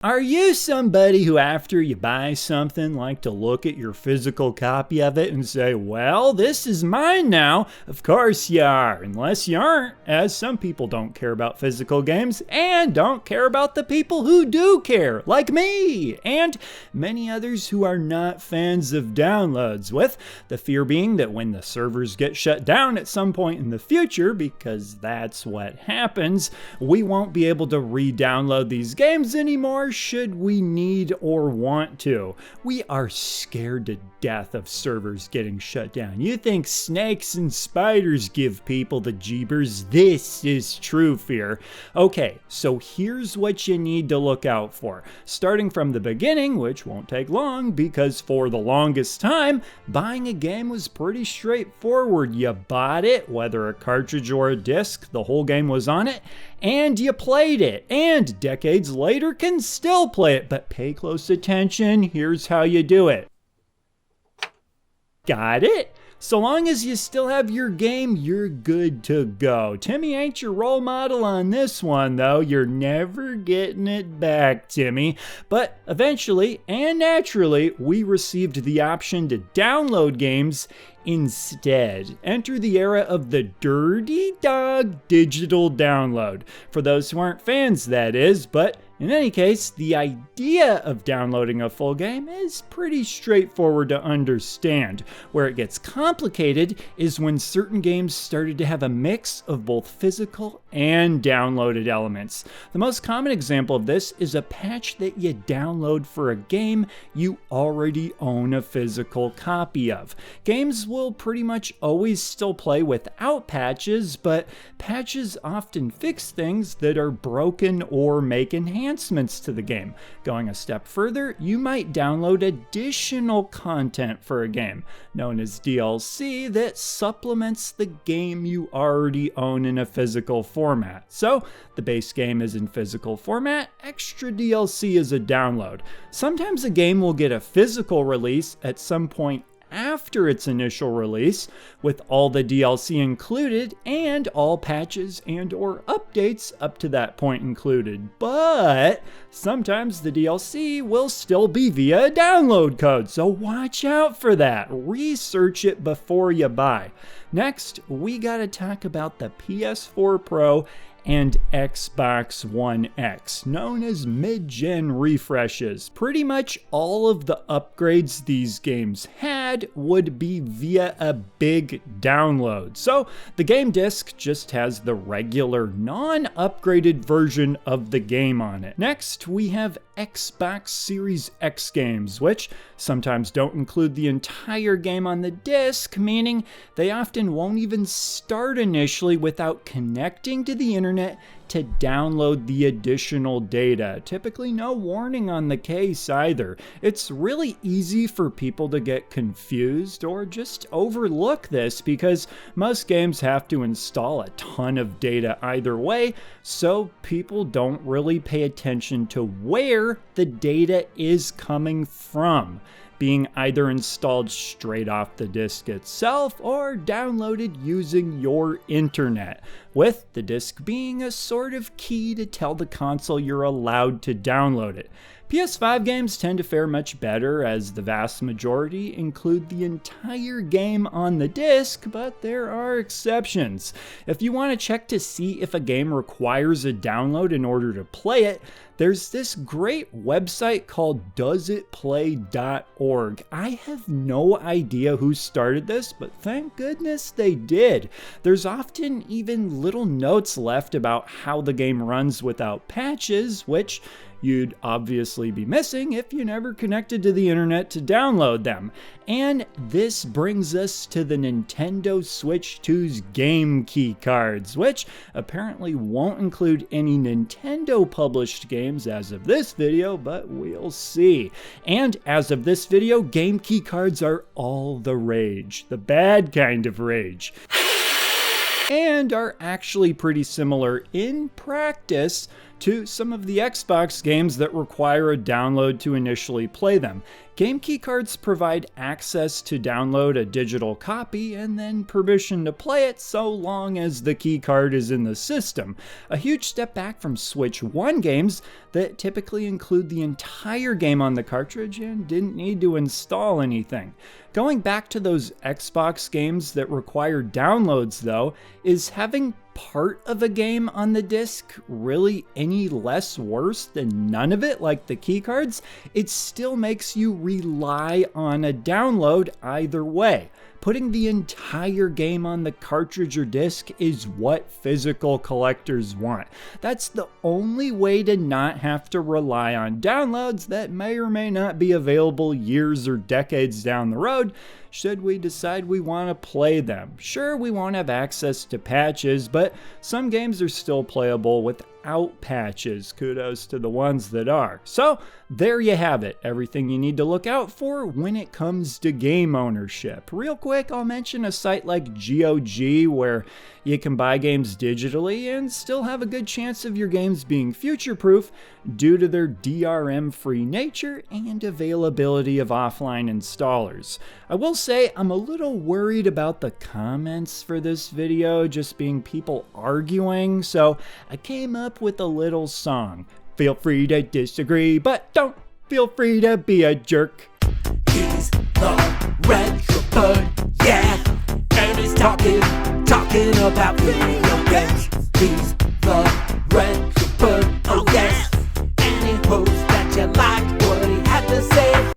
Are you somebody who, after you buy something, like to look at your physical copy of it and say, well, this is mine now? Of course you are, unless you aren't, as some people don't care about physical games and don't care about the people who do care, like me, and many others who are not fans of downloads, with the fear being that when the servers get shut down at some point in the future, because that's what happens, we won't be able to re-download these games anymore should we need or want to. We are scared to death of servers getting shut down. You think snakes and spiders give people the jeebers? This is true fear. Okay, so here's what you need to look out for. Starting from the beginning, which won't take long, because for the longest time, buying a game was pretty straightforward. You bought it, whether a cartridge or a disc, the whole game was on it, and you played it, and decades later can still play it, but pay close attention, here's how you do it. Got it? So long as you still have your game, you're good to go. Timmy ain't your role model on this one, though. You're never getting it back, Timmy. But eventually and naturally, we received the option to download games instead. Enter the era of the dirty dog digital download. For those who aren't fans, that is, but in any case, the idea of downloading a full game is pretty straightforward to understand. Where it gets complicated is when certain games started to have a mix of both physical and downloaded elements. The most common example of this is a patch that you download for a game you already own a physical copy of. Games will pretty much always still play without patches, but patches often fix things that are broken or make enhancements to the game. Going a step further, you might download additional content for a game, known as DLC, that supplements the game you already own in a physical format. So, the base game is in physical format, extra DLC is a download. Sometimes a game will get a physical release at some point after its initial release, with all the DLC included and all patches and or updates up to that point included. But sometimes the DLC will still be via a download code, so watch out for that. Research it before you buy. Next, we gotta talk about the PS4 Pro and Xbox One X, known as mid-gen refreshes. Pretty much all of the upgrades these games had would be via a big download. So the game disc just has the regular non-upgraded version of the game on it. Next, we have Xbox Series X games, which sometimes don't include the entire game on the disc, meaning they often won't even start initially without connecting to the internet to download the additional data. Typically no warning on the case either. It's really easy for people to get confused or just overlook this because most games have to install a ton of data either way, so people don't really pay attention to where the data is coming from, being either installed straight off the disk itself or downloaded using your internet, with the disk being a sort of key to tell the console you're allowed to download it. PS5 games tend to fare much better, as the vast majority include the entire game on the disc, but there are exceptions. If you want to check to see if a game requires a download in order to play it, there's this great website called doesitplay.org. I have no idea who started this, but thank goodness they did. There's often even little notes left about how the game runs without patches, which you'd obviously be missing if you never connected to the internet to download them. And this brings us to the Nintendo Switch 2's game key cards, which apparently won't include any Nintendo published games as of this video, but we'll see. And as of this video, game key cards are all the rage, the bad kind of rage, and are actually pretty similar in practice to some of the Xbox games that require a download to initially play them. Game keycards provide access to download a digital copy and then permission to play it so long as the keycard is in the system. A huge step back from Switch 1 games that typically include the entire game on the cartridge and didn't need to install anything. Going back to those Xbox games that require downloads though, is having part of a game on the disc really any less worse than none of it like the keycards? It still makes you rely on a download either way. Putting the entire game on the cartridge or disc is what physical collectors want. That's the only way to not have to rely on downloads that may or may not be available years or decades down the road should we decide we want to play them. Sure, we won't have access to patches, but some games are still playable without patches. Kudos to the ones that are. So there you have it, everything you need to look out for when it comes to game ownership. Real quick, I'll mention a site like GOG where you can buy games digitally and still have a good chance of your games being future-proof due to their DRM-free nature and availability of offline installers. I will say I'm a little worried about the comments for this video just being people arguing, so I came up with a little song. Feel free to disagree, but don't feel free to be a jerk. He's the retro bird, yeah, and he's talking about video games. He's the retro